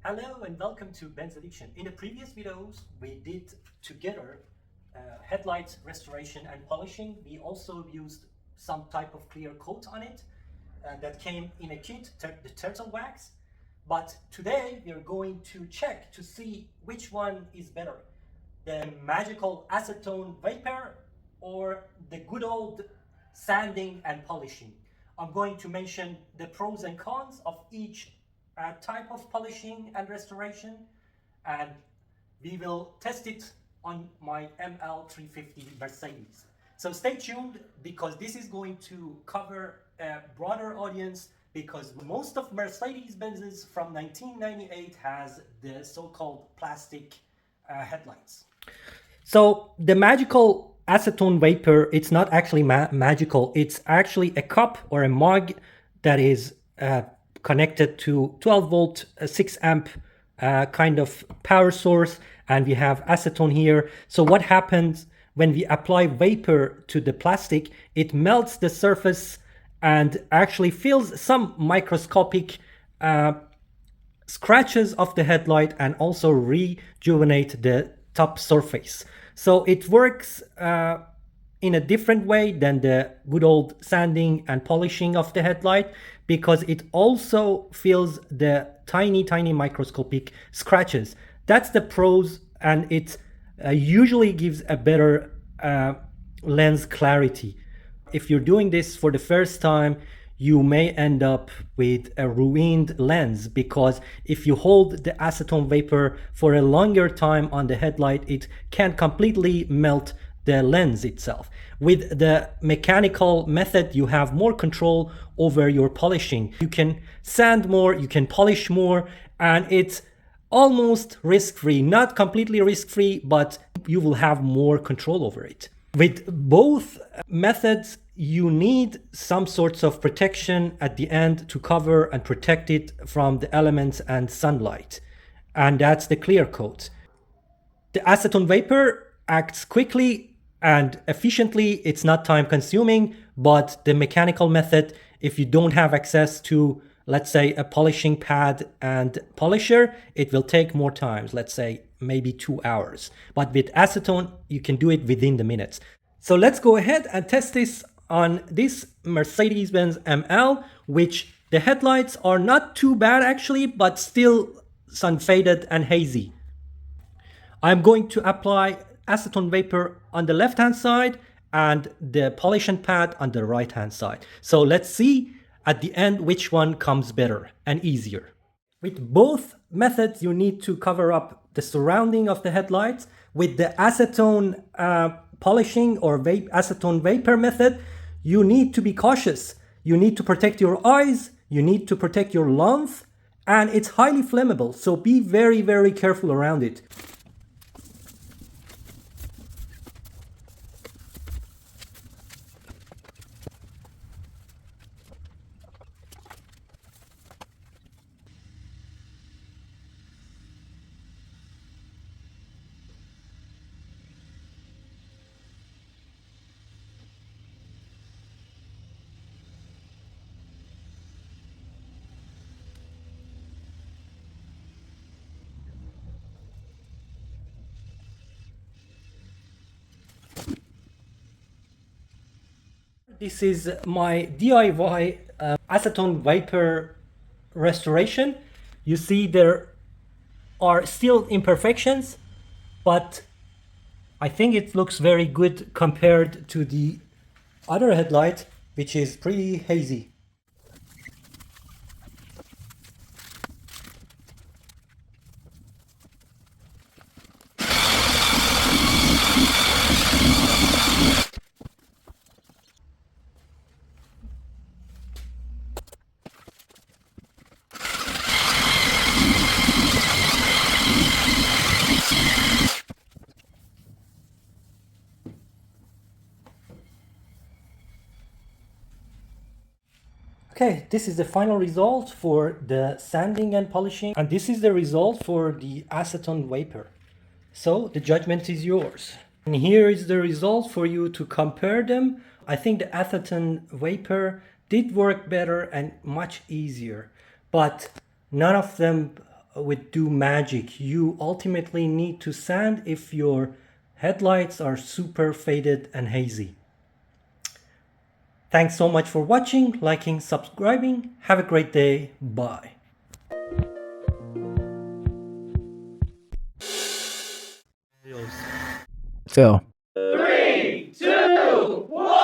Hello and welcome to Ben's Addiction. In the previous videos, we did together headlight restoration and polishing. We also used some type of clear coat on it that came in a kit, the turtle wax. But today we are going to check to see which one is better, the magical acetone vapor or the good old sanding and polishing. I'm going to mention the pros and cons of each type of polishing and restoration, and we will test it on my ML350 Mercedes. So stay tuned because this is going to cover a broader audience, because most of Mercedes-Benz's from 1998 has the so-called plastic headlights. So the magical acetone vapor, it's not actually magical. It's actually a cup or a mug that is connected to 12 volt, 6 amp kind of power source, and we have acetone here. So what happens when we apply vapor to the plastic? It melts the surface and actually fills some microscopic scratches of the headlight and also rejuvenate the top surface. So it works in a different way than the good old sanding and polishing of the headlight, because it also fills the tiny microscopic scratches. That's the pros, and it usually gives a better lens clarity. If you're doing this for the first time, you may end up with a ruined lens, because if you hold the acetone vapor for a longer time on the headlight, it can completely melt the lens itself. With the mechanical method, you have more control over your polishing. You can sand more, you can polish more, and it's almost risk-free. Not completely risk-free, but you will have more control over it. With both methods, you need some sorts of protection at the end to cover and protect it from the elements and sunlight. And that's the clear coat. The acetone vapor acts quickly and efficiently. It's not time consuming, but the mechanical method, if you don't have access to, let's say, a polishing pad and polisher, it will take more time, let's say maybe 2 hours. But with acetone, you can do it within the minutes. So let's go ahead and test this on this Mercedes-Benz ML, which the headlights are not too bad actually, but still sun faded and hazy. I'm going to apply acetone vapor on the left hand side and the polishing pad on the right hand side. So let's see at the end which one comes better and easier. With both methods, you need to cover up the surrounding of the headlights. With the acetone polishing or acetone vapor method, you need to be cautious. You need to protect your eyes, you need to protect your lungs, and it's highly flammable, so be very careful around it. This is my DIY acetone vapor restoration. You see there are still imperfections, but I think it looks very good compared to the other headlight, which is pretty hazy. Okay, this is the final result for the sanding and polishing, and this is the result for the acetone vapor. So the judgment is yours. And here is the result for you to compare them. I think the acetone vapor did work better and much easier, but none of them with do magic. You ultimately need to sand if your headlights are super faded and hazy. Thanks so much for watching, liking, subscribing. Have a great day. Bye. Phil. 3, 2, 1.